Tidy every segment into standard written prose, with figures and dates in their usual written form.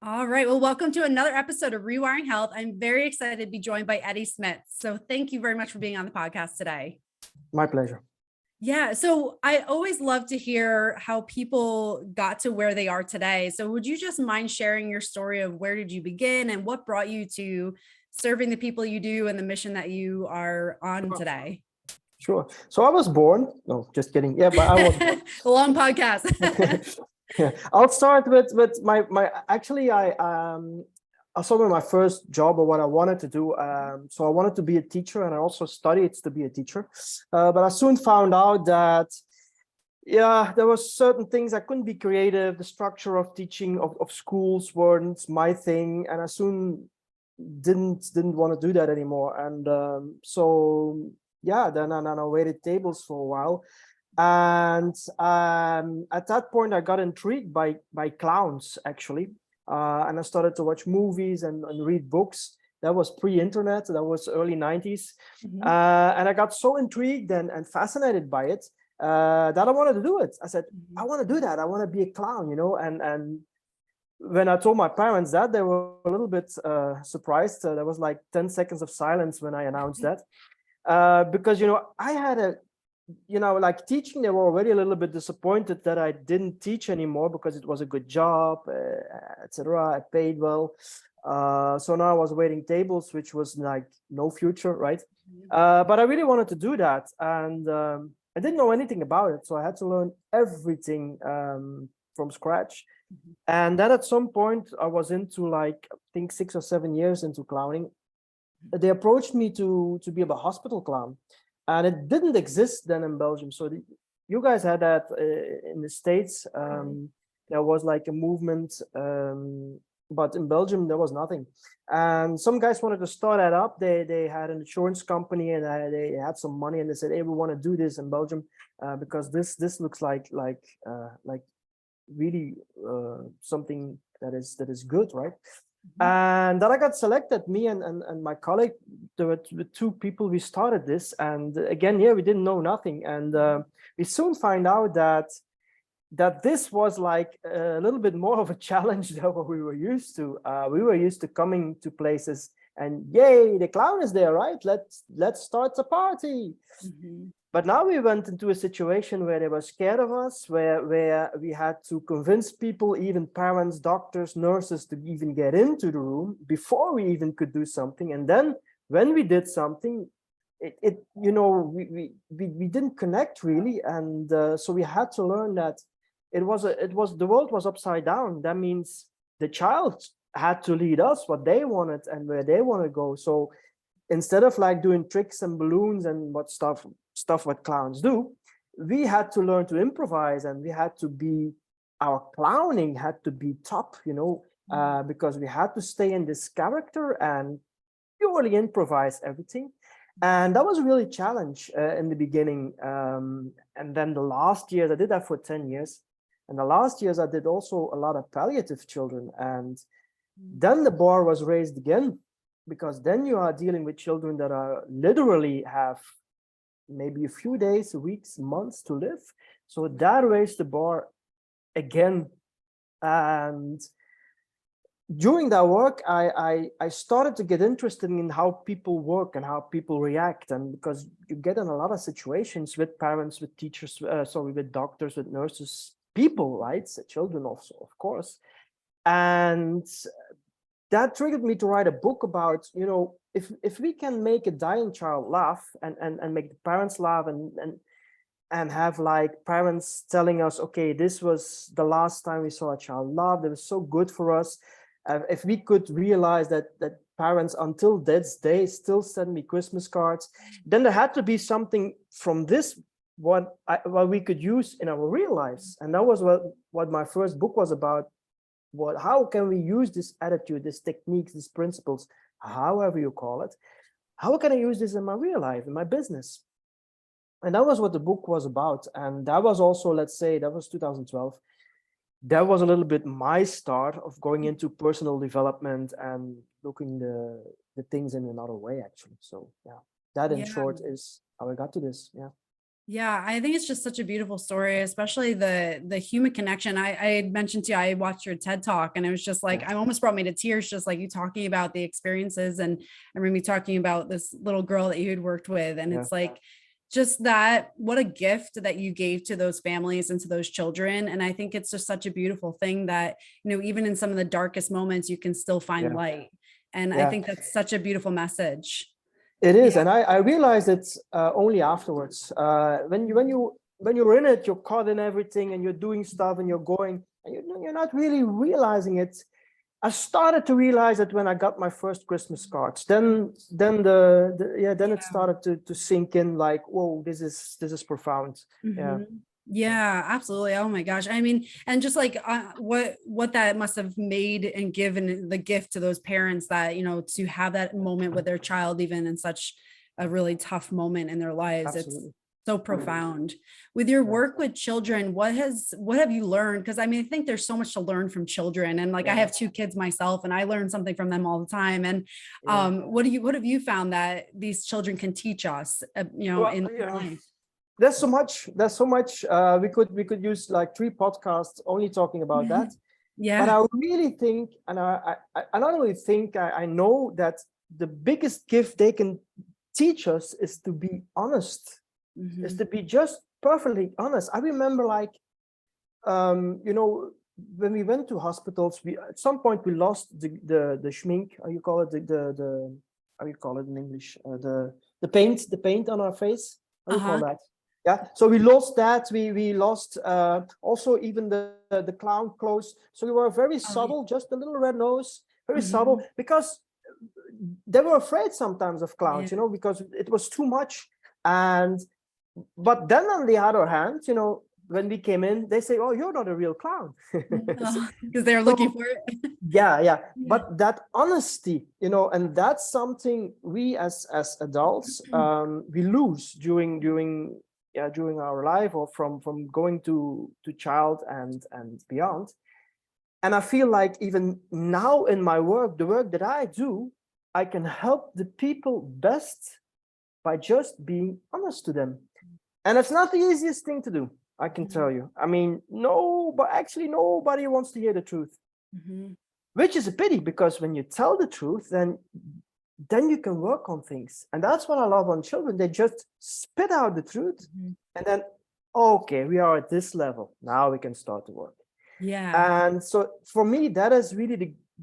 All right. Well, welcome to another episode of Rewiring Health. I'm very excited to be joined by Eddy Smits. So thank you very much for being on the podcast today. My pleasure. Yeah. So I always love to hear how people got to where they are today. So would you just mind sharing your story of where did you begin and what brought you to serving the people you do and the mission that you are on Sure. today? Sure. So I was born. No, just kidding. Yeah, but I was born. A long podcast. Yeah, I'll start with my. Actually, I saw my first job or what I wanted to do. So I wanted to be a teacher, and I also studied to be a teacher. But I soon found out that there was certain things I couldn't be creative. The structure of teaching of schools weren't my thing, and I soon didn't want to do that anymore. And so yeah, then I waited tables for a while. And at that point, I got intrigued by clowns, actually. And I started to watch movies and read books. That was pre-internet. That was early 90s. Mhm. And I got so intrigued and fascinated by it that I wanted to do it. I said, I want to do that. I want to be a clown, and when I told my parents that, they were a little bit surprised. There was like 10 seconds of silence when I announced that. Because, I had like teaching, they were already a little bit disappointed that I didn't teach anymore because it was a good job, etc. I paid well. So now I was waiting tables, which was like no future, right? But I really wanted to do that. And I didn't know anything about it. So I had to learn everything from scratch. And then at some point, I was into like, I think 6 or 7 years into clowning. They approached me to be a hospital clown, and it didn't exist then in Belgium. So you guys had that in the States. There was like a movement, but in Belgium there was nothing. And some guys wanted to start that up. They had an insurance company, and they had some money, and they said, "Hey, we want to do this in Belgium because this looks like really something that is good, right?" And then I got selected, me and my colleague. There were two people. We started this, and again, we didn't know nothing, and we soon find out that this was like a little bit more of a challenge than what we were used to. We were used to coming to places and yay, the clown is there, right? Let's start the party. But now we went into a situation where they were scared of us, where we had to convince people, even parents, doctors, nurses, to even get into the room before we even could do something. And then when we did something, we didn't connect really, and so we had to learn that the world was upside down. That means the child had to lead us what they wanted and where they want to go. So instead of like doing tricks and balloons and what stuff what clowns do, we had to learn to improvise, and we had to be, our clowning had to be top, because we had to stay in this character and purely improvise everything. And that was really a challenge in the beginning. And then the last years, I did that for 10 years. And the last years, I did also a lot of palliative children. And then the bar was raised again, because then you are dealing with children that are literally have maybe a few days, weeks, months to live. So that raised the bar again. And during that work, I started to get interested in how people work and how people react. And because you get in a lot of situations with parents, with teachers, with doctors, with nurses, people, right? So children also, of course. And that triggered me to write a book about, if we can make a dying child laugh and make the parents laugh and have like parents telling us, okay, this was the last time we saw a child laugh, that was so good for us. If we could realize that parents until this day still send me Christmas cards, then there had to be something from this what we could use in our real lives. And that was what my first book was about. How can we use this attitude, this techniques, these principles, however you call it, how can I use this in my real life, in my business? And that was what the book was about. And that was also, let's say, that was 2012. That was a little bit my start of going into personal development and looking the things in another way, actually. So yeah, that in short is how I got to this. Yeah. Yeah, I think it's just such a beautiful story, especially the human connection. I had mentioned to you, I watched your TED talk and it was just like, Yeah, I almost brought me to tears, just like you talking about the experiences. And I remember me talking about this little girl that you had worked with. And yeah, it's like, just that, what a gift that you gave to those families and to those children. And I think it's just such a beautiful thing that, even in some of the darkest moments, you can still find yeah, light. And I yeah. think that's such a beautiful message. It Yeah. is, and I realized it only afterwards. When you're in it, you're caught in everything, and you're doing stuff, and you're going, and you're not really realizing it. I started to realize it when I got my first Christmas cards. Then then it Yeah. started to sink in. Like, whoa, this is profound. Yeah, Mhm. Yeah, absolutely. Oh my gosh. I mean, and just like what that must have made and given the gift to those parents that, to have that moment with their child, even in such a really tough moment in their lives. It's absolutely. so profound. With your Yeah, work with children, what have you learned? Because I mean, I think there's so much to learn from children. And like I yeah, have two kids myself and I learn something from them all the time. And yeah. what have you found that these children can teach us, Well, in yeah. life? There's so much. There's so much. We could use like 3 podcasts only talking about that. But Yeah. I really think, and I not only think, I know that the biggest gift they can teach us is to be honest, is Mhm. to be just perfectly honest. I remember, like, when we went to hospitals, we at some point we lost the schmink, how you call it, the how you call it in English, the paint on our face. How you call Uh-huh. that? Yeah. So we lost that. We lost also even the clown clothes. So we were very Oh, yeah. subtle, just a little red nose, very subtle, Mhm. because they were afraid sometimes of clowns, Yeah. because it was too much. And but then on the other hand, when we came in, they say, "Oh, you're not a real clown." so, Because they're looking so, for it. yeah, yeah. Yeah. But that honesty, and that's something we as adults we lose during our life, or from going to child and beyond. And I feel like even now in my work, the work that I do, I can help the people best by just being honest to them. And it's not the easiest thing to do, I can tell Mhm. you. I mean, no, but actually nobody wants to hear the truth, Mhm. which is a pity, because when you tell the truth, then you can work on things. And that's what I love on children. They just spit out the truth, Mhm. and then, okay, we are at this level. Now we can start to work. Yeah. And so for me, that is really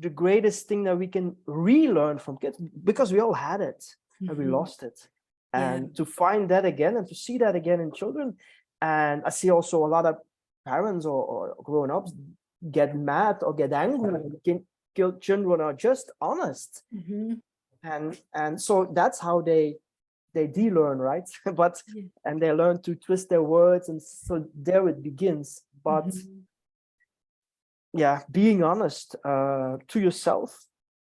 the greatest thing that we can relearn from kids, because we all had it and we Mhm. lost it. Yeah. And to find that again and to see that again in children. And I see also a lot of parents or grown-ups get mad or get angry when children are just honest. Mhm. And so that's how they de-learn, right? But Yeah. and they learn to twist their words, and so there it begins. But Mhm. yeah, being honest to yourself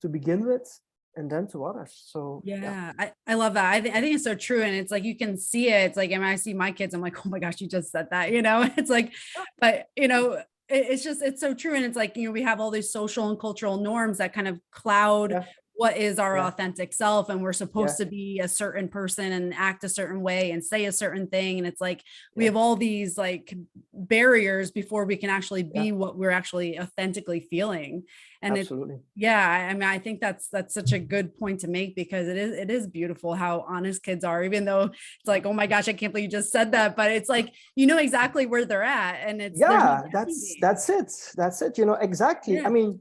to begin with, and then to others. So yeah, Yeah, I love that. I think it's so true. And it's like you can see it. It's like, I mean, I see my kids, I'm like, oh my gosh, you just said that, It's like, but it's just it's so true. And it's like, we have all these social and cultural norms that kind of cloud yeah, what is our yeah, authentic self. And we're yeah, supposed to be a certain person and act a certain way and say a certain thing. And it's like we yeah, have all these like barriers before we can actually yeah, be what we're actually authentically feeling. And it absolutely. yeah, I mean, I think that's such a good point to make because it is beautiful how honest kids are, even though it's like, oh my gosh, I can't believe you just said that. But it's like exactly where they're at, and there's no Yeah, pretending. that's it. Exactly. I Yeah. mean,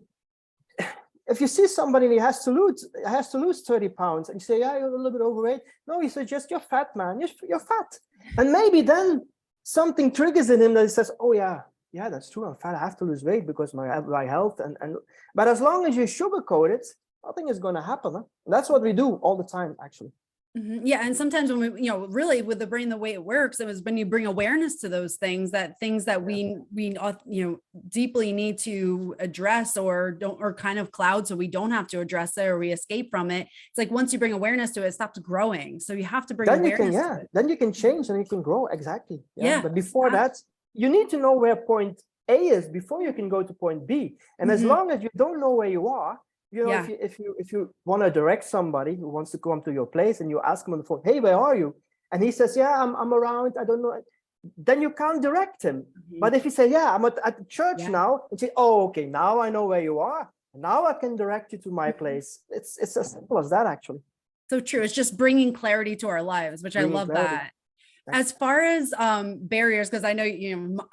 if you see somebody and he has to lose 30 pounds, and you say, yeah, you're a little bit overweight. No, you suggest, you're fat, man. You're fat. And maybe then something triggers in him that he says, oh yeah, yeah, that's true. I'm fat. I have to lose weight because my health and but as long as you sugarcoat it, nothing is going to happen. Huh? That's what we do all the time, actually. Mhm. Yeah, and sometimes when we, really with the brain, the way it works, it was when you bring awareness to those things that Yeah, we deeply need to address or don't or kind of cloud so we don't have to address it or we escape from it. It's like once you bring awareness to it, it stops growing. So you have to bring then you can, awareness to yeah, it. then you can change and you can grow. Exactly. Yeah, Yeah. but before that, you need to know where point A is before you can go to point B. And as Mhm. long as you don't know where you are, if Yeah. you want to direct somebody who wants to come to your place, and you ask them on the phone, hey, where are you? and he says, yeah, I'm around, I don't know, then you can't direct him. Mhm. But if you say, yeah, I'm at the church Yeah. now, and say, oh, okay, now I know where you are. Now I can direct you to my place. It's as simple as that, actually. So true. It's just bringing clarity to our lives, which I Bringing love clarity. that. As far as barriers, because I know,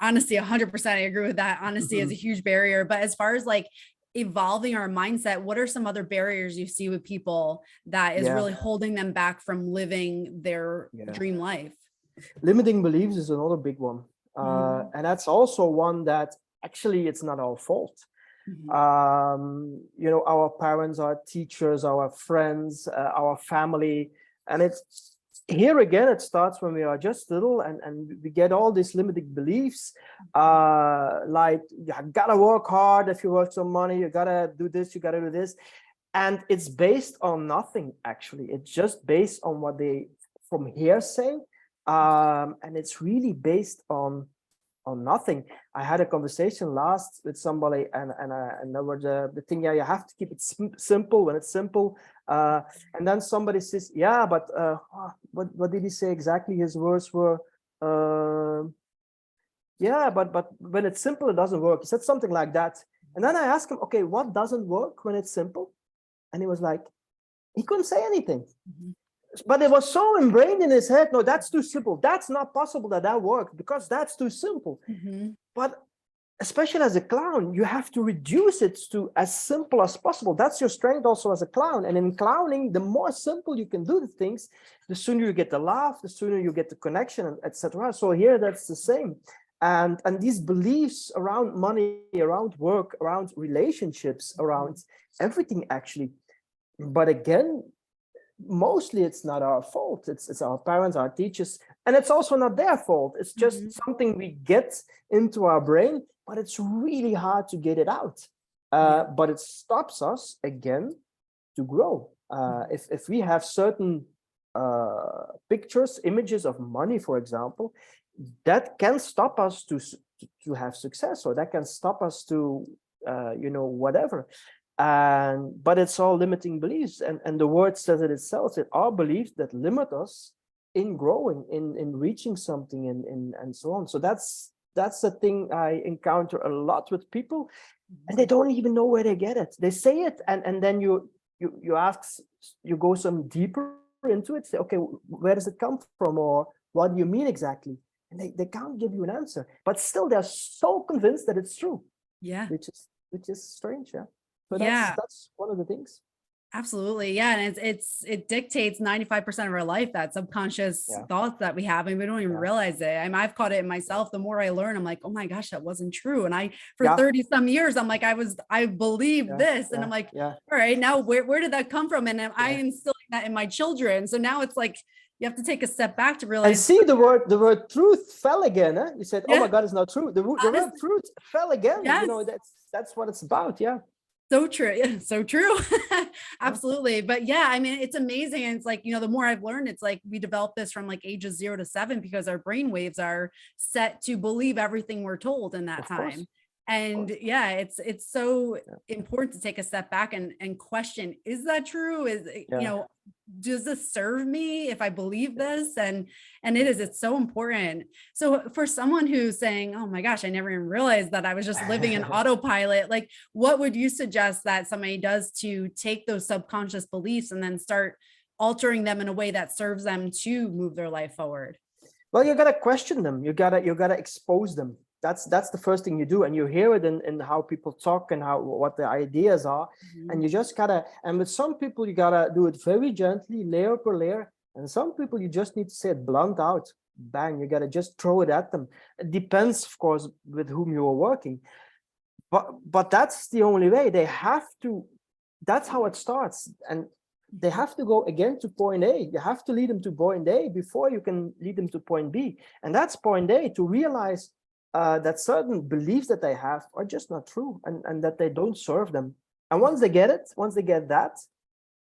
honesty, 100%, I agree with that. Honesty is a huge barrier. But as far as like evolving our mindset, what are some other barriers you see with people that is really holding them back from living their dream life? Limiting beliefs is another big one. And that's also one that actually it's not our fault. Our parents, our teachers, our friends, our family, and it's here again, it starts when we are just little, and we get all these limiting beliefs, like you gotta work hard. If you work some money, you gotta do this, you gotta do this, and it's based on nothing. Actually, it's just based on what they from hearsay, and it's really based on nothing. I had a conversation last with somebody, and there was the thing. Yeah, you have to keep it simple when it's simple. And then somebody says, yeah, but what did he say exactly? His words were, yeah, but when it's simple, it doesn't work. He said something like that. And then I asked him, okay, what doesn't work when it's simple? And he was like, he couldn't say anything. But it was so ingrained in his head, no, that's too simple. That's not possible that works because that's too simple. But especially as a clown, you have to reduce it to as simple as possible. That's your strength also as a clown. And in clowning, the more simple you can do the things, the sooner you get the laugh, the sooner you get the connection, etc. So here, that's the same. And these beliefs around money, around work, around relationships, around everything actually. But again, mostly it's not our fault. It's our parents, our teachers, and it's also not their fault. It's just something we get into our brain, but it's really hard to get it out. But it stops us again to grow. If we have certain pictures, images of money, for example, that can stop us to have success, or that can stop us to whatever. But it's all limiting beliefs, and the word says it itself. It are beliefs that limit us in growing, in reaching something, and so on. So that's the thing I encounter a lot with people, and they don't even know where they get it. They say it, and then you ask, you go some deeper into it. Say, okay, where does it come from, or what do you mean exactly? And they can't give you an answer, but still they're so convinced that it's true. Yeah, which is strange. Yeah. So yeah, that's one of the things. absolutely. Yeah. And it dictates 95% of our life, that subconscious thoughts that we have, and we don't even realize it. I mean, I've caught it in myself. The more I learn, I'm like, oh my gosh, that wasn't true. And for 30 some years, I'm like, I believed this. And I'm like, all right, now where did that come from? And I instilling that in my children. So now it's like, you have to take a step back to realize. And see, the word truth fell again. Eh? You said, oh my God, it's not true. The word truth fell again. Yes. That's what it's about. Yeah. So true. Yeah, so true. Absolutely. But yeah, I mean, it's amazing. And it's like, the more I've learned, it's like we develop this from like ages 0 to 7 because our brain waves are set to believe everything we're told in that time. And it's so important to take a step back and question, is that true? Does this serve me if I believe this? And it's so important. So for someone who's saying, oh my gosh, I never even realized that I was just living in autopilot, like what would you suggest that somebody does to take those subconscious beliefs and then start altering them in a way that serves them to move their life forward? Well, you gotta question them. You gotta expose them. That's the first thing you do, and you hear it in how people talk and what the ideas are. And you just gotta, and with some people you gotta do it very gently, layer per layer, and some people you just need to say it blunt out, bang. You gotta just throw it at them. It depends, of course, with whom you are working, but that's the only way. They have to. That's how it starts, and they have to go again to point A. You have to lead them to point A before you can lead them to point B, and that's point A, to realize that certain beliefs that they have are just not true, and that they don't serve them. And once they get that,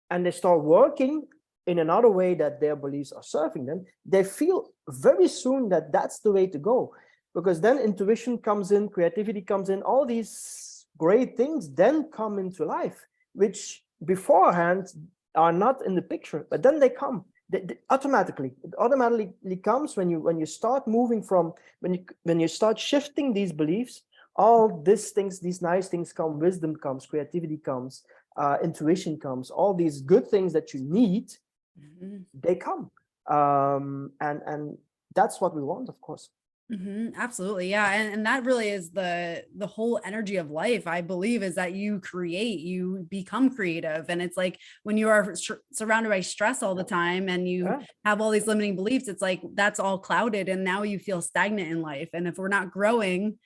and they start working in another way that their beliefs are serving them, they feel very soon that that's the way to go, because then intuition comes in, creativity comes in, all these great things then come into life, which beforehand are not in the picture, but then they come. it automatically comes when you start moving from, when you start shifting these beliefs. All these things, these nice things come, wisdom comes, creativity comes, intuition comes, all these good things that you need, they come. And that's what we want, of course. Absolutely. Yeah. And that really is the whole energy of life, I believe, is that you create, you become creative. And it's like when you are surrounded by stress all the time and you Yeah, have all these limiting beliefs, it's like that's all clouded and now you feel stagnant in life. And if we're not growing,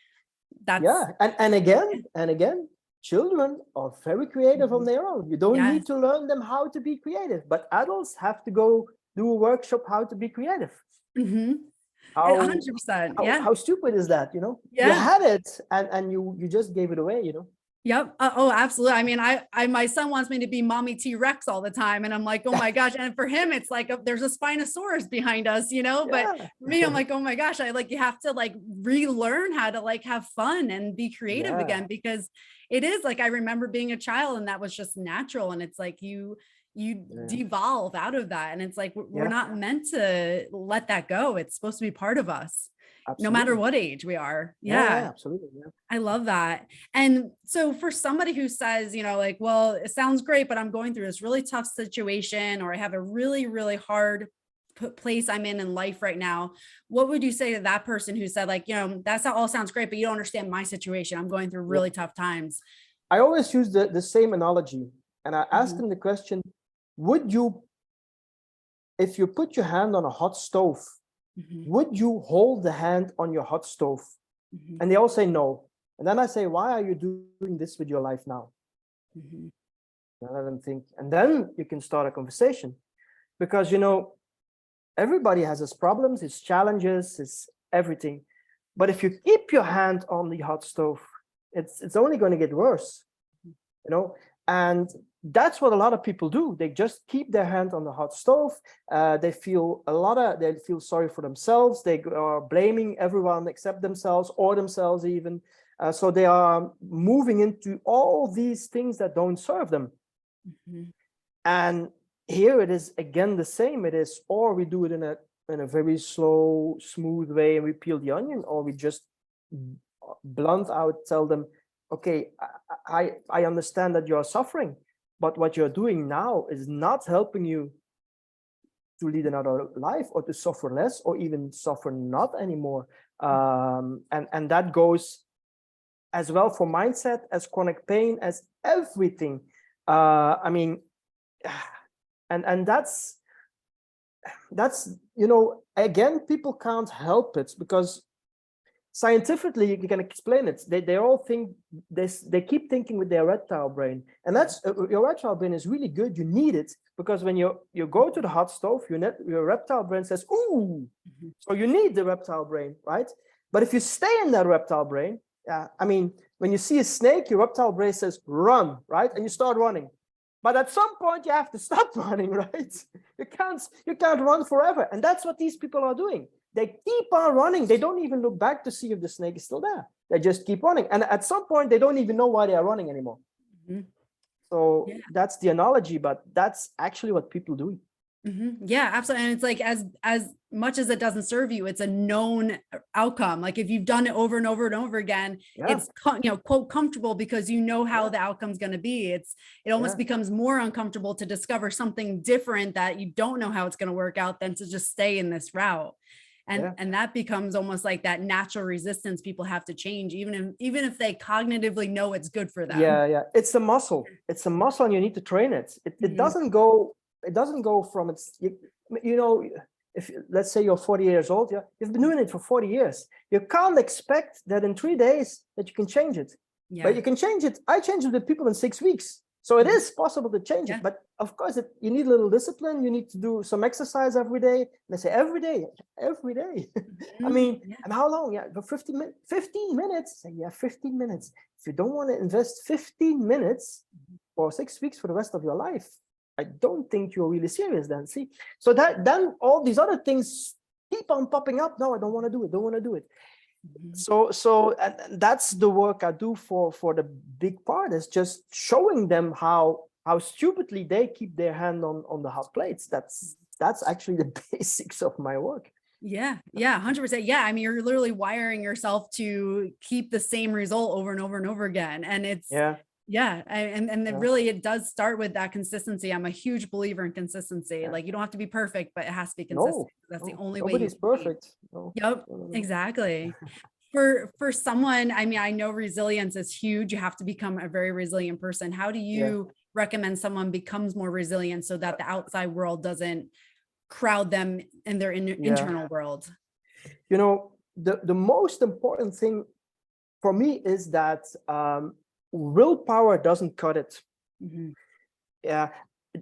that's yeah. And again, children are very creative on Mhm. their own. You don't Yes. need to learn them how to be creative, but adults have to go do a workshop how to be creative. Mhm. And How 100%. how Yeah. how stupid is that? You Yeah. had it, and you just gave it away. Yep. Oh, absolutely. I mean, my son wants me to be mommy T-Rex all the time. And I'm like, oh my gosh. And for him, it's like, there's a Spinosaurus behind us, but Yeah. for me, I'm like, oh my gosh, you have to like relearn how to like have fun and be creative Yeah. again, because it is like, I remember being a child and that was just natural. And it's like, you Yeah. devolve out of that. And it's like, we're Yeah. not meant to let that go. It's supposed to be part of us, no matter Absolutely. what age we are. Yeah, yeah, Yeah. absolutely. Yeah. I love that. And so for somebody who says, like, well, it sounds great, but I'm going through this really tough situation, or I have a really, really hard place I'm in life right now. What would you say to that person who said, like, that's all sounds great, but you don't understand my situation. I'm going through Yeah. really tough times. I always use the same analogy, and I ask Mhm, them the question, would you, if you put your hand on a hot stove, mhm, would you hold the hand on your hot stove? mhm, And they all say no. And then I say, why are you doing this with your life now? mhm, And I let them think. And then you can start a conversation. Because, everybody has his problems, his challenges, his everything. But if you keep your hand on the hot stove, it's only going to get worse, you know. And that's what a lot of people do. They just keep their hand on the hot stove. They feel sorry for themselves. They are blaming everyone except themselves, or themselves even. So they are moving into all these things that don't serve them. mhm, And here it is again the same. It is, or we do it in a very slow, smooth way, and we peel the onion, or we just blunt out, tell them, okay, I understand that you're suffering, but what you're doing now is not helping you to lead another life, or to suffer less, or even suffer not anymore. And that goes as well for mindset, as chronic pain, as everything. I mean, and that's again, people can't help it, because scientifically you can explain it. They all think this, they keep thinking with their reptile brain, and that's your reptile brain is really good. You need it, because when you go to the hot stove, your reptile brain says, ooh. mhm. So you need the reptile brain, right? But if you stay in that reptile brain, I mean, when you see a snake, your reptile brain says run, right? And you start running. But at some point you have to stop running, right? You can't run forever. And that's what these people are doing. They keep on running. They don't even look back to see if the snake is still there. They just keep running. And at some point they don't even know why they are running anymore. Mhm. So that's the analogy, but that's actually what people do. Yeah, absolutely. And it's like, as much as it doesn't serve you, it's a known outcome. Like if you've done it over and over and over again, Yeah, it's quote comfortable, because you know how yeah, the outcome's going to be. It almost yeah, becomes more uncomfortable to discover something different that you don't know how it's going to work out than to just stay in this route. And yeah. that becomes almost like that natural resistance people have to change, even if they cognitively know it's good for them. Yeah, yeah. It's a muscle. It's a muscle, and you need to train it. It Mhm. doesn't go. It doesn't go from its. You know, if let's say you're 40 years old, yeah, you've been doing it for 40 years. You can't expect that in 3 days that you can change it. But Yeah. you can change it. I changed it with people in 6 weeks. So it Mhm. is possible to change it. Yeah. But of course, you need a little discipline. You need to do some exercise every day. And I say every day, every day. I Mhm. mean, and how long? Yeah, for 15 minutes. Say, yeah, 15 minutes. If you don't want to invest 15 minutes for 6 weeks for the rest of your life, I don't think you're really serious then. See, so that then all these other things keep on popping up. No, I don't want to do it. Don't want to do it. Mhm. So and that's the work I do for the big part, is just showing them how stupidly they keep their hand on the hot plates. that's actually the basics of my work. Yeah. Yeah. 100%. Yeah. I mean, you're literally wiring yourself to keep the same result over and over and over again. And it's, Yeah, yeah. And it yeah, really, it does start with that consistency. I'm a huge believer in consistency. yeah. Like you don't have to be perfect, but it has to be consistent. No, That's the no, only way you nobody's succeed. perfect. No, Yep. no, no, no. Exactly. For someone, I mean, I know resilience is huge. You have to become a very resilient person. How do Yeah. you recommend someone becomes more resilient so that the outside world doesn't crowd them in their Yeah. internal world? You know, the most important thing for me is that willpower doesn't cut it. Mhm. Yeah,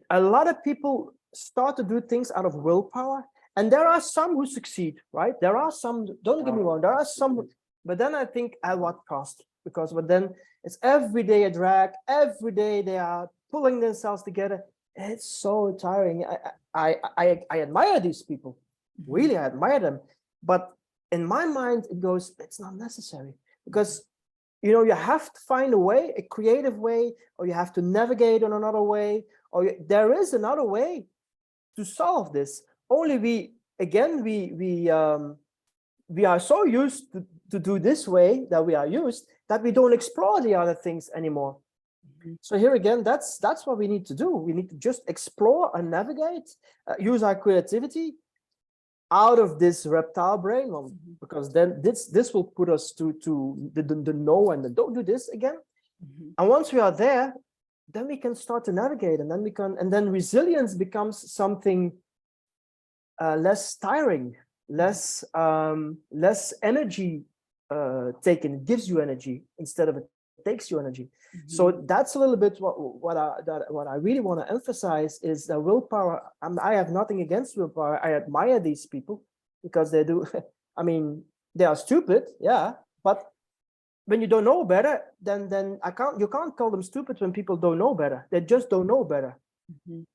a lot of people start to do things out of willpower, and there are some who succeed, right? There are some, don't get me wrong, there are some, but then I think at what cost? Because but then it's every day a drag, every day they are pulling themselves together. It's so tiring. I admire these people, Mhm. really, I admire them, but in my mind it goes, it's not necessary, because you have to find a way, a creative way, or you have to navigate on another way, or there is another way to solve this. Only we are so used to do this way that we are used that we don't explore the other things anymore. Mhm. So here again, that's what we need to do. We need to just explore and navigate, use our creativity out of this reptile brain, Mhm. because then this will put us to the no and the don't do this again. Mhm. And once we are there, then we can start to navigate, and then resilience becomes something less tiring, less energy taken. It gives you energy instead of it takes you energy. Mhm. So that's a little bit what I really want to emphasize is that willpower. I have nothing against willpower. I admire these people because they do. I mean, they are stupid, yeah, but when you don't know better, then you can't call them stupid when people don't know better. They just don't know better. Mhm.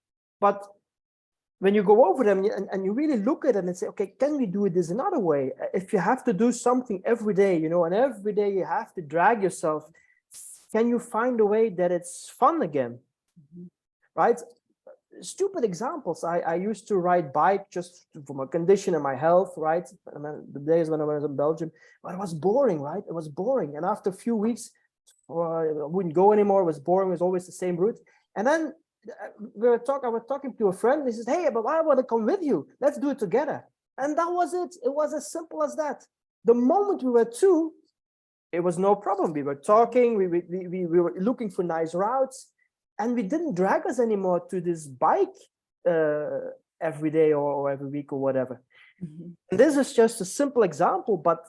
But when you go over them and you really look at them and say, okay, can we do this another way? If you have to do something every day, and every day you have to drag yourself, can you find a way that it's fun again? Mhm. Right? Stupid examples. I used to ride bike just for my condition and my health, right? I mean, the days when I was in Belgium, but it was boring, right? It was boring. And after a few weeks, I wouldn't go anymore. It was boring. It was always the same route. And then I was talking to a friend. And he says, "Hey, but I want to come with you. Let's do it together." And that was it. It was as simple as that. The moment we were two, it was no problem. We were talking. We were looking for nice routes, and we didn't drag us anymore to this bike every day or every week or whatever. Mhm. And this is just a simple example, but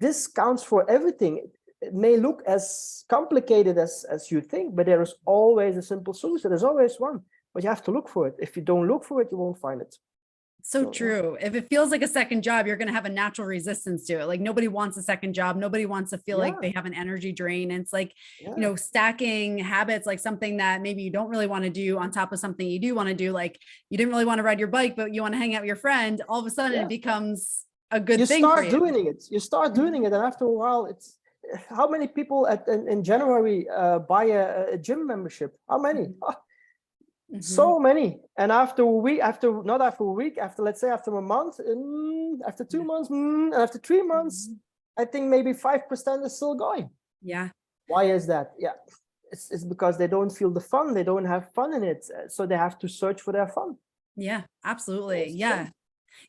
this counts for everything. It may look as complicated as you think, but there is always a simple solution. There's always one, but you have to look for it. If you don't look for it, you won't find it. So So yeah, true. If it feels like a second job, you're going to have a natural resistance to it. Like nobody wants a second job. Nobody wants to feel like yeah, they have an energy drain. And it's like, yeah, stacking habits, like something that maybe you don't really want to do on top of something you do want to do. Like you didn't really want to ride your bike, but you want to hang out with your friend. All of a sudden it yeah. becomes a You good thing for start you. doing it. You start Mhm. doing it, and after a while, it's how many people in January buy a gym membership? How many? Mhm. Mhm. So many. And after a week, not after a week, after let's say after a month, after 2 months, and after 3 months, Mhm. I think maybe 5% is still going. Yeah. Why is that? Yeah, it's because they don't feel the fun. They don't have fun in it, so they have to search for their fun. Yeah, absolutely. It's the Yeah. same.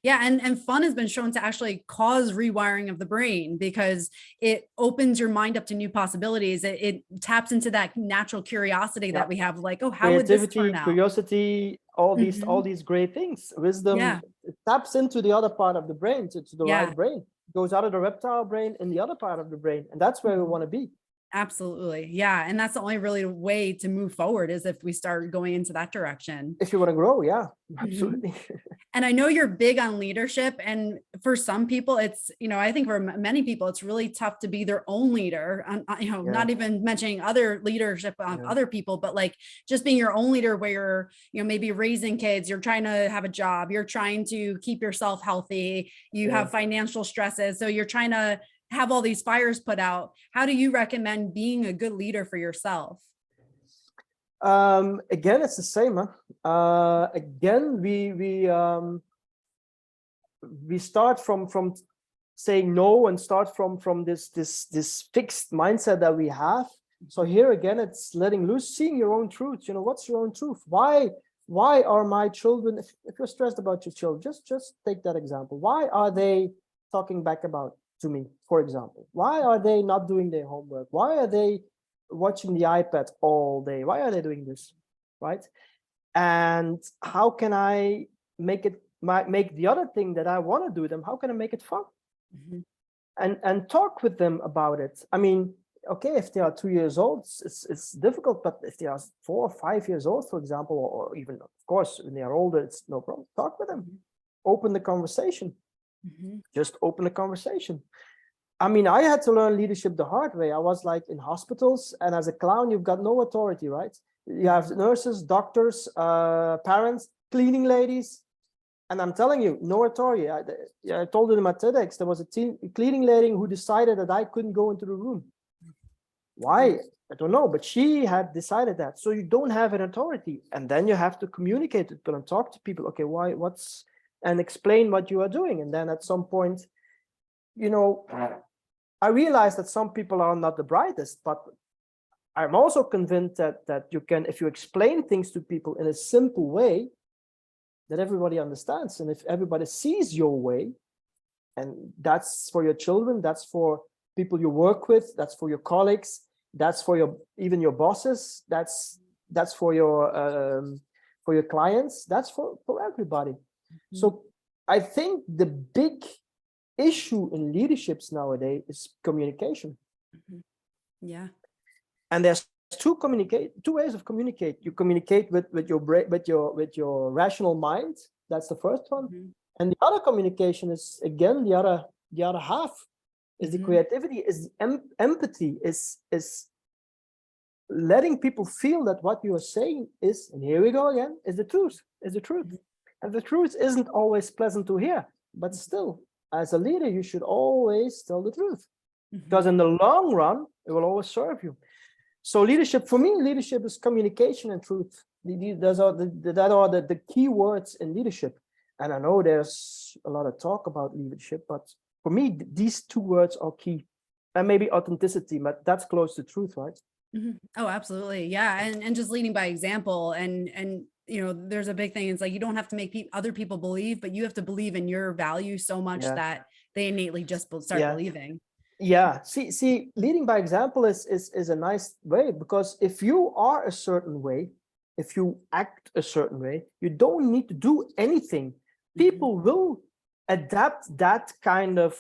Yeah, and fun has been shown to actually cause rewiring of the brain because it opens your mind up to new possibilities. It taps into that natural curiosity Yeah, that we have, like, oh, how would this creativity, turn out? curiosity, all Mhm. these great things. Wisdom, Yeah, it taps into the other part of the brain, to the yeah. right brain. It goes out of the reptile brain in the other part of the brain, and that's where we Mhm. want to be. Absolutely. Yeah. And that's the only really way to move forward is if we start going into that direction. If you want to grow, yeah, Mhm. absolutely. And I know you're big on leadership. And for some people, it's, I think for many people, it's really tough to be their own leader. Yeah, Not even mentioning other leadership of yeah, other people, but like just being your own leader where you're, maybe raising kids, you're trying to have a job, you're trying to keep yourself healthy, you yeah. have financial stresses. So you're trying to have all these fires put out. How do you recommend being a good leader for yourself? Again, it's the same. Again, we start from saying no and start from this fixed mindset that we have. So here again, it's letting loose, seeing your own truth. What's your own truth? Why are my children, if you're stressed about your children, just take that example. Why are they talking back about to me, for example? Why are they not doing their homework? Why are they watching the iPad all day? Why are they doing this, right? And how can I make the other thing that I want to do them, how can I make it fun? Mhm. And talk with them about it. I mean, okay, if they are 2 years old, it's difficult, but if they are 4 or 5 years old, for example, or even, of course, when they are older, it's no problem. Talk with them, Mhm. open the conversation, Mhm. just open the conversation. I mean, I had to learn leadership the hard way. I was like in hospitals, and as a clown, you've got no authority, right? You have nurses, doctors, parents, cleaning ladies, and I'm telling you, no authority. I told them at TEDx, there was a cleaning lady who decided that I couldn't go into the room. Why? I don't know, but she had decided that. So you don't have an authority, and then you have to communicate with people and talk to people. Okay, why? And explain what you are doing. And then at some point, I realize that some people are not the brightest, but I'm also convinced that you can, if you explain things to people in a simple way, that everybody understands. And if everybody sees your way, and that's for your children, that's for people you work with, that's for your colleagues, that's for even your bosses, that's for your clients, that's for everybody. Mhm. So I think the big issue in leaderships nowadays is communication. Mhm. Yeah. And there's two ways of communicate. You communicate with your brain, with your rational mind. That's the first one. Mhm. And the other communication is, again, the other half is the Mhm. creativity, is the empathy, is letting people feel that what you are saying is, and here we go again, is the truth, Mhm. And the truth isn't always pleasant to hear, but still, as a leader, you should always tell the truth, because Mhm. in the long run, it will always serve you. So leadership, for me, leadership is communication and truth. Those are the key words in leadership. And I know there's a lot of talk about leadership, but for me, these two words are key. And maybe authenticity, but that's close to truth, right? Mhm. Oh, absolutely. Yeah. And just leading by example, and there's a big thing. It's like, you don't have to make other people believe, but you have to believe in your value so much Yeah. that they innately just start Yeah. believing. Yeah. See, leading by example is a nice way, because if you are a certain way, if you act a certain way, you don't need to do anything. Mhm. People will adapt that kind of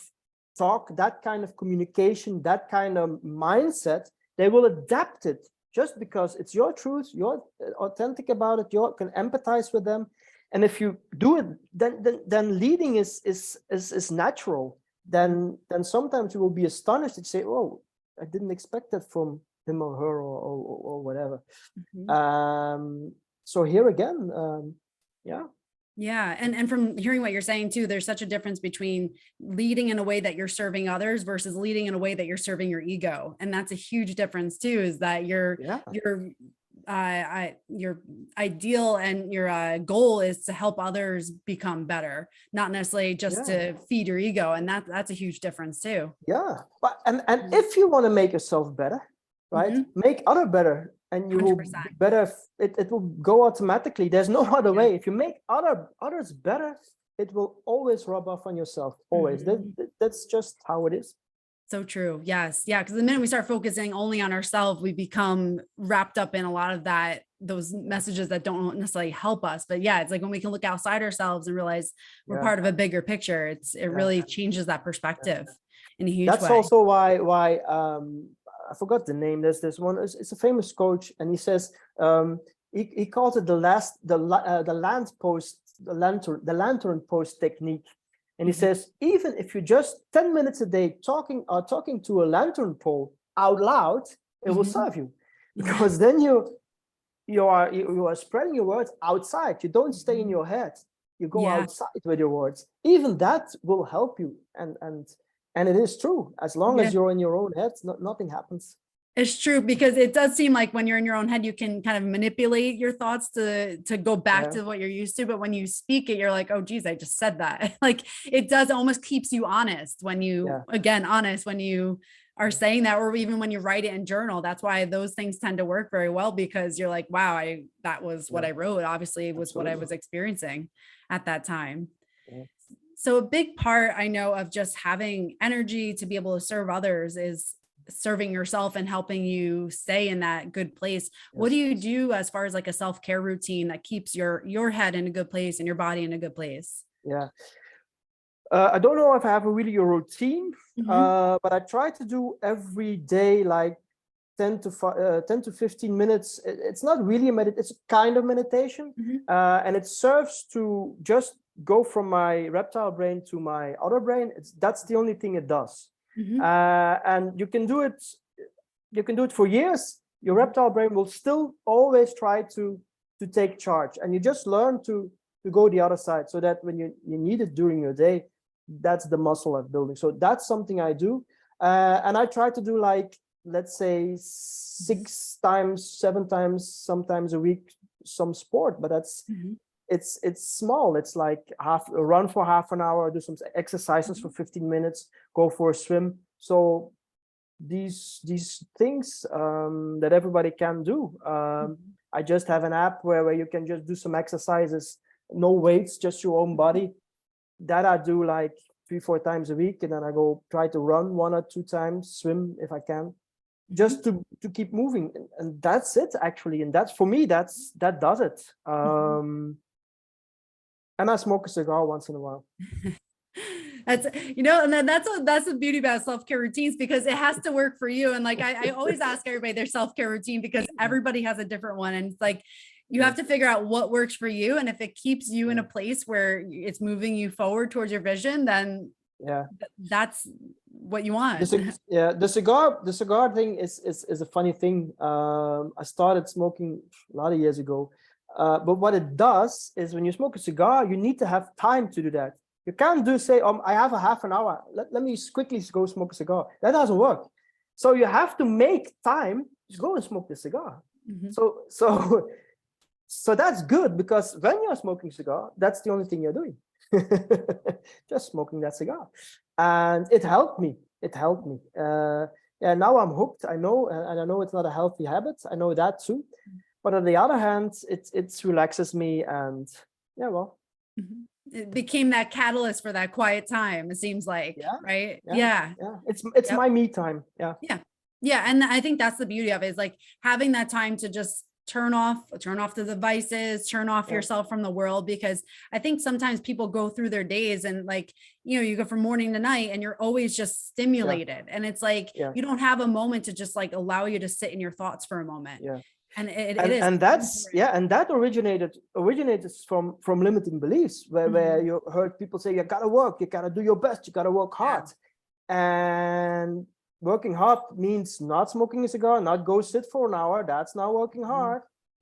talk, that kind of communication, that kind of mindset. They will adapt it just because it's your truth, you're authentic about it, you can empathize with them. And if you do it, then leading is natural. Then sometimes you will be astonished and say, oh, I didn't expect that from him or her, or whatever. Mhm. So here again, yeah. Yeah. And from hearing what you're saying too, there's such a difference between leading in a way that you're serving others versus leading in a way that you're serving your ego. And that's a huge difference too, is that Yeah. your ideal and your goal is to help others become better, not necessarily just Yeah. to feed your ego. And that's a huge difference too. Yeah. But and if you want to make yourself better, right, Mhm. make other better, and you will 100%. be better. It will go automatically. There's no other Yeah. way. If you make others better, it will always rub off on yourself. Always. Mhm. That's just how it is. So true. Yes. Yeah. Because the minute we start focusing only on ourselves, we become wrapped up in a lot of those messages that don't necessarily help us. But yeah, it's like when we can look outside ourselves and realize we're Yeah. part of a bigger picture, it Yeah. really changes that Yeah. perspective in a huge That's way. also why I forgot the name. There's this one. It's a famous coach, and he says he calls it the land post the lantern post technique. And he Mhm. says, even if you just 10 minutes a day talking to a lantern pole out loud, it will Mhm. serve you, Yeah. because then you are spreading your words outside. You don't stay in Mhm. your head. You go Yeah. outside with your words. Even that will help you. And it is true. As long Yeah. as you're in your own head, nothing happens. It's true, because it does seem like when you're in your own head, you can kind of manipulate your thoughts to go back Yeah, to what you're used to. But when you speak it, you're like, oh geez, I just said that. Like it does almost keeps you honest when you, yeah, again, honest when you are yeah, saying that, or even when you write it in journal. That's why those things tend to work very well, because you're like, wow, that was what yeah, I wrote. Obviously, it was what I absolutely. was experiencing at that time. Yeah, So a big part I know of just having energy to be able to serve others is serving yourself and helping you stay in that good place. What do yes, you do as far as like a self-care routine that keeps your head in a good place and your body in a good place? yeah. I don't know if I have a really a routine, Hmm. but I try to do every day like 10 to 15 minutes. It's not really a it's a kind of meditation, Hmm. and it serves to just go from my reptile brain to my other brain. That's the only thing it does, Hmm. and you can do it. You can do it for years. Your Hmm. reptile brain will still always try to take charge, and you just learn to go the other side, so that when you need it during your day, that's the muscle I'm building. So that's something I do, and I try to do like, let's say, 6 times, 7 times, sometimes a week, some sport, but that's Hmm. it's small. It's like half a run for half an hour, do some exercises for 15 minutes, go for a swim. So these things that everybody can do. Hmm. I just have an app where you can just do some exercises, no weights, just your own body. That I do like 3 4 times a week, and then I go try to run 1 or 2 times, swim if I can, Hmm. just to keep moving, and that's it actually. And that's, for me, that does it. Hmm. And I smoke a cigar once in a while. That's, and then that's the beauty about self-care routines, because it has to work for you. And like I always ask everybody their self-care routine, because everybody has a different one. And it's like you Yeah, have to figure out what works for you. And if it keeps you in yeah, a place where it's moving you forward towards your vision, then yeah. that's what you want. Yeah, the cigar thing is a funny thing. I started smoking a lot of years ago, but what it does is, when you smoke a cigar, you need to have time to do that. You can't do, say, I have a half an hour. Let me quickly go smoke a cigar. That doesn't work. So you have to make time to go and smoke the cigar. Mhm. So so that's good, because when you're smoking cigar, that's the only thing you're doing. Just smoking that cigar. And it helped me. It helped me. Yeah, now I'm hooked. I know, and I know it's not a healthy habit. I know that too. But on the other hand, it relaxes me, and yeah, well, Mhm. It became that catalyst for that quiet time, it seems like, yeah, right? yeah, Yeah. yeah. It's Yep. my me time. Yeah, Yeah. Yeah. And I think that's the beauty of it, is like having that time to just turn off the devices, turn off yeah, yourself from the world. Because I think sometimes people go through their days and like, you go from morning to night and you're always just yeah, stimulated. And it's like yeah, you don't have a moment to just like allow you to sit in your thoughts for a moment. yeah. And it and is and so that's, important. yeah, and that originated from limiting beliefs, where Mhm. you heard people say, you gotta work, you gotta do your best, you gotta work Yeah. hard. And working hard means not smoking a cigar, not go sit for an hour. That's not working Mhm. hard.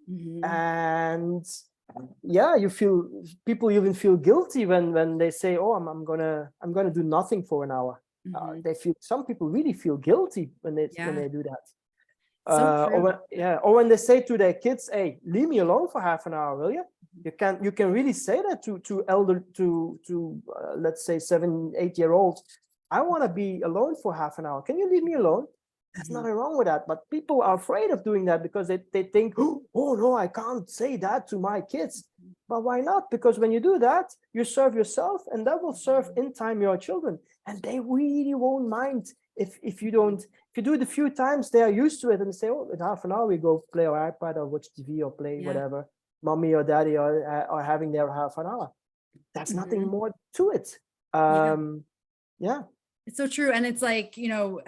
Mhm. And yeah, people even feel guilty when they say, oh, I'm gonna do nothing for an hour. Mhm. Some people really feel guilty when Yeah. they do that. So Or true. when they say to their kids, hey, leave me alone for half an hour, will you? You can really say that to let's say 7 8 year olds. I want to be alone for half an hour, can you leave me alone? There's Mhm. nothing wrong with that, but people are afraid of doing that, because they think, oh no, I can't say that to my kids. But why not? Because when you do that, you serve yourself, and that will serve in time your children, and they really won't mind if you don't. If you do it a few times, they are used to it, and they say, oh, in half an hour we go play our iPad or watch TV or play Yeah. whatever. Mommy or daddy are having their half an hour. That's nothing Mhm. more to it. Yeah. Yeah, It's so true. And it's like,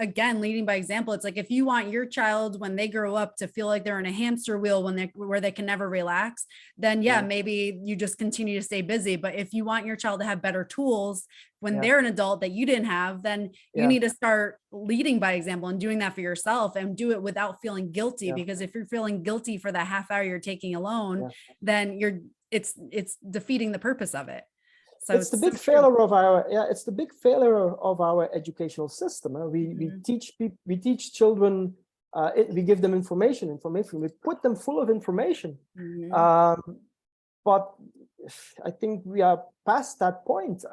again, leading by example. It's like if you want your child when they grow up to feel like they're in a hamster wheel where they can never relax, then yeah, yeah, maybe you just continue to stay busy. But if you want your child to have better tools when yeah, they're an adult that you didn't have, then you yeah, need to start leading by example and doing that for yourself, and do it without feeling guilty. yeah, Because if you're feeling guilty for that half hour you're taking alone, yeah. then it's defeating the purpose of it. So It's the it's so big true. failure of our yeah. It's the big failure of our educational system. We Mhm. teach people, we teach children We give them information. We put them full of information. Mhm. But I think we are past that point.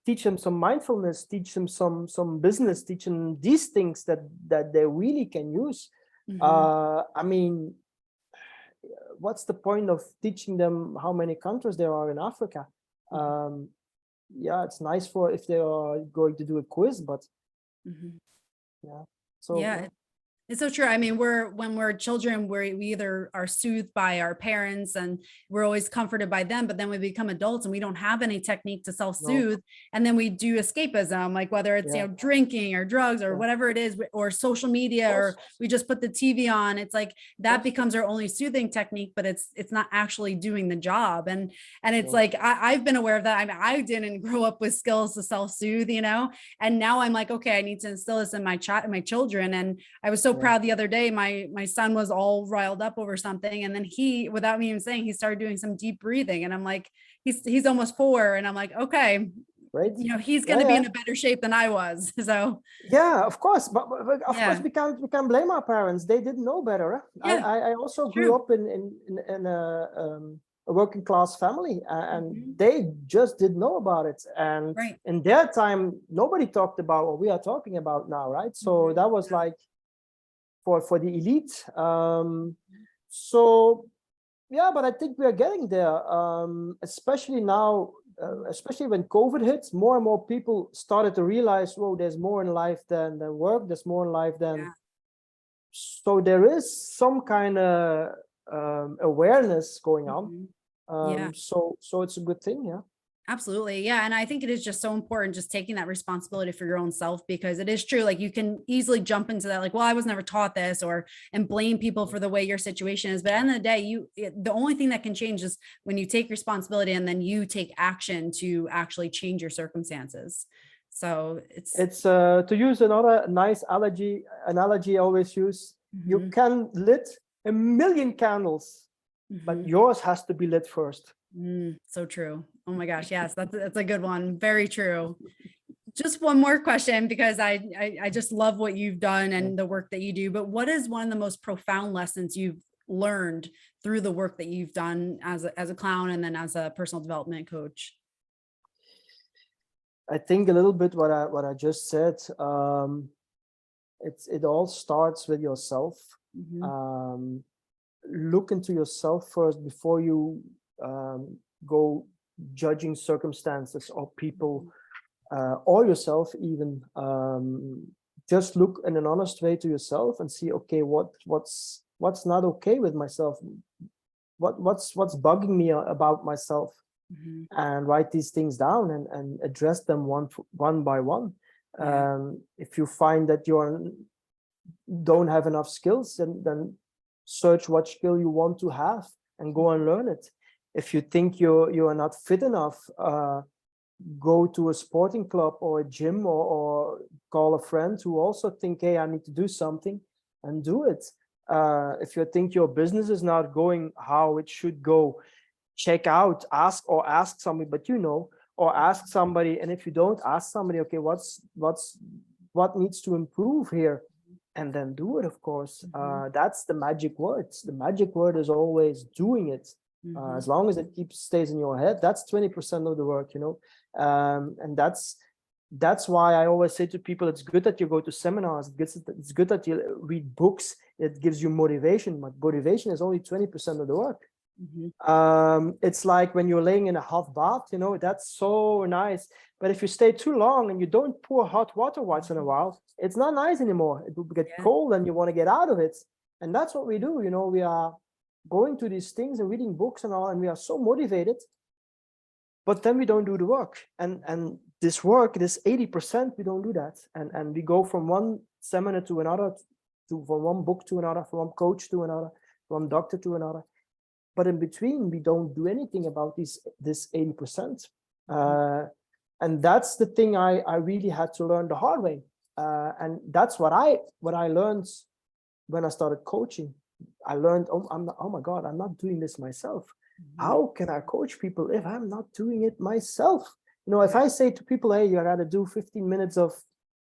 Teach them some mindfulness, teach them some business, teach them these things that they really can use. Mhm. I mean, what's the point of teaching them how many countries there are in Africa? Mhm. Yeah, it's nice for if they are going to do a quiz, but Mhm. yeah. So Yeah, yeah, it's so true. I mean, when we're children, we either are soothed by our parents and we're always comforted by them, but then we become adults and we don't have any technique to no, self-soothe. And then we do escapism, like whether it's, yeah, drinking or drugs or yeah, whatever it is, or social of media, or course, we just put the TV on. It's like of that course, becomes our only soothing technique, but it's not actually doing the job. And it's no, like I've been aware of that. I mean, I didn't grow up with skills to self-soothe, and now I'm like, okay, I need to instill this in my children. And I was so yeah, proud the other day. My son was all riled up over something, and then he, without me even saying, he started doing some deep breathing, and I'm like, he's almost 4, and I'm like, okay, right, he's going yeah, to be yeah. in a better shape than I was. So Yeah, of course, but of course yeah, we can't blame our parents. They didn't know better. yeah, I also grew true. up in a working class family, and Mhm. they just didn't know about it. And Right. in their time, nobody talked about what we are talking about now, right? So Mhm. that was like for the elite. So yeah, but I think we are getting there, especially now, especially when COVID hits, more and more people started to realize, whoa, there's more in life than work, there's more in life than. Yeah. So there is some kind of awareness going on. Mhm. Yeah. So it's a good thing, yeah. Absolutely. Yeah. And I think it is just so important just taking that responsibility for your own self, because it is true. Like you can easily jump into that, like, well, I was never taught this, or and blame people for the way your situation is. But at the end of the day, the only thing that can change is when you take responsibility and then you take action to actually change your circumstances. So it's It's to use another nice analogy I always use. You mhm, can lit a million candles, but mhm. yours has to be lit first. So true. Oh my gosh. Yes, that's a good one. Very true. Just one more question, because I just love what you've done Yeah. and the work that you do. But what is one of the most profound lessons you've learned through the work that you've done as a clown and then as a personal development coach? I think a little bit what I just said. It all starts with yourself. Mhm. Um, look into yourself first before you go judging circumstances or people Mhm. or yourself even. Just look in an honest way to yourself and see, okay, what's not okay with myself, what's bugging me about myself, Mhm. and write these things down and address them one by one. Yeah. If you find that you don't have enough skills, then search what skill you want to have and go and learn it. If you think you are not fit enough, go to a sporting club or a gym, or call a friend who also think, hey, I need to do something, and do it. If you think your business is not going how it should go, check out, ask somebody, but or ask somebody. And if you don't, ask somebody, okay, what needs to improve here, and then do it, of course. Mhm. That's the magic words. The magic word is always doing it. Mhm. As long as it stays in your head, that's 20% of the work, and that's why I always say to people, it's good that you go to seminars, it's good that you read books, it gives you motivation, but motivation is only 20% of the work. Mhm. It's like when you're laying in a hot bath, that's so nice, but if you stay too long and you don't pour hot water once in a Mhm. while, it's not nice anymore. It will get Yeah. cold and you want to get out of it. And that's what we do. We are going to these things and reading books and all, and we are so motivated, but then we don't do the work. And this work, this 80%, we don't do that. And we go from one seminar to another, from one book to another, from one coach to another, from one doctor to another. But in between, we don't do anything about this 80%. Mhm. And that's the thing I really had to learn the hard way. And that's what I learned when I started coaching. I learned, oh my God, I'm not doing this myself. Mhm. How can I coach people if I'm not doing it myself? If Yeah. I say to people, hey, you gotta do 15 minutes of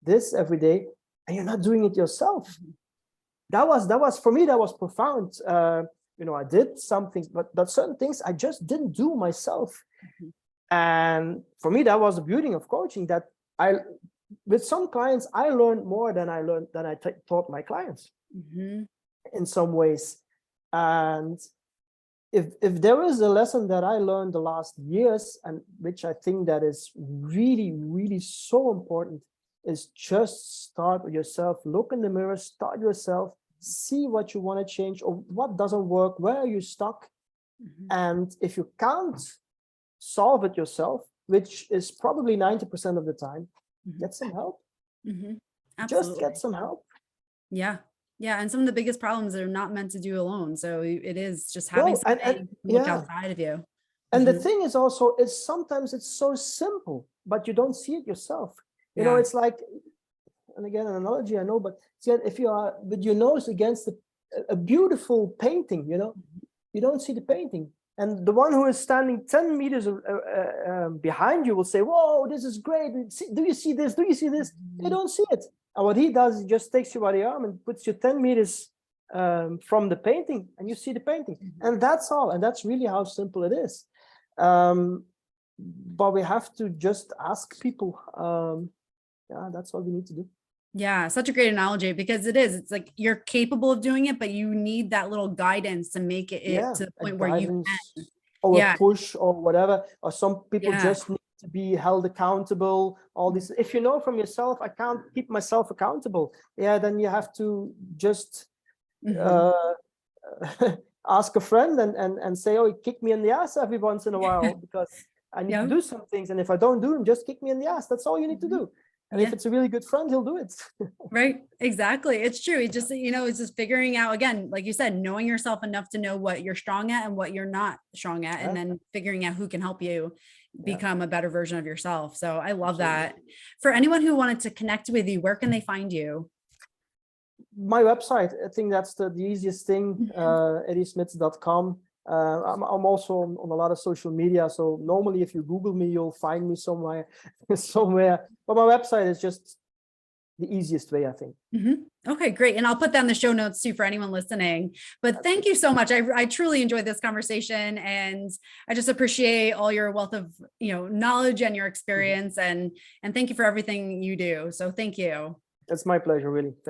this every day, and you're not doing it yourself, Mhm. that was for me, that was profound. I did something, but certain things I just didn't do myself. Mhm. And for me, that was the beauty of coaching, that I, with some clients, I learned more than I taught my clients Mhm. in some ways. And if there is a lesson that I learned the last years, and which I think that is really, really so important, is just start with yourself. Look in the mirror, start yourself, see what you want to change or what doesn't work, where are you stuck. Mhm. And if you can't solve it yourself, which is probably 90% of the time, Mhm. get some help. Mhm. Just get Absolutely. some help. Yeah. Yeah, and some of the biggest problems are not meant to do alone, so it is just having No, and somebody look yeah. outside of you. And the Mhm. thing is also, is sometimes it's so simple, but you don't see it yourself. Yeah. It's like, and again, an analogy I know, but see, if you are with your nose against a beautiful painting, you don't see the painting. And the one who is standing 10 meters behind you will say, whoa, this is great. Do you see this? Do you see this? They Mhm. don't see it. And what he does, he just takes you by the arm and puts you 10 meters from the painting, and you see the painting. Mhm. And that's all. And that's really how simple it is. But we have to just ask people. Yeah, that's what we need to do. Yeah, such a great analogy because it is. It's like you're capable of doing it, but you need that little guidance to make it Yeah, to the a point where you guidance can. or a Yeah. push or whatever. Or some people Yeah. just need to be held accountable. All Mhm. this. If you know from yourself, I can't keep myself accountable. Yeah, then you have to just Mhm. uh, ask a friend and say, oh, kick me in the ass every once in a while because I need to Yeah. do some things. And if I don't do them, just kick me in the ass. That's all you need to Mhm. do. And if Yeah. it's a really good friend, he'll do it. Right. Exactly. It's true. It's just, it's just figuring out again, like you said, knowing yourself enough to know what you're strong at and what you're not strong at, and Yeah, then figuring out who can help you yeah, become a better version of yourself. So I love absolutely. that. For anyone who wanted to connect with you, where can they find you? My website, I think that's the easiest thing, Mhm. eddysmits.com. I'm also on a lot of social media, so normally if you Google me, you'll find me somewhere. Somewhere, but my website is just the easiest way, I think. Mhm. Okay, great. And I'll put that in the show notes too for anyone listening. But thank you so much. I truly enjoyed this conversation, and I just appreciate all your wealth of, knowledge and your Mhm. experience, and thank you for everything you do. So thank you. It's my pleasure, really.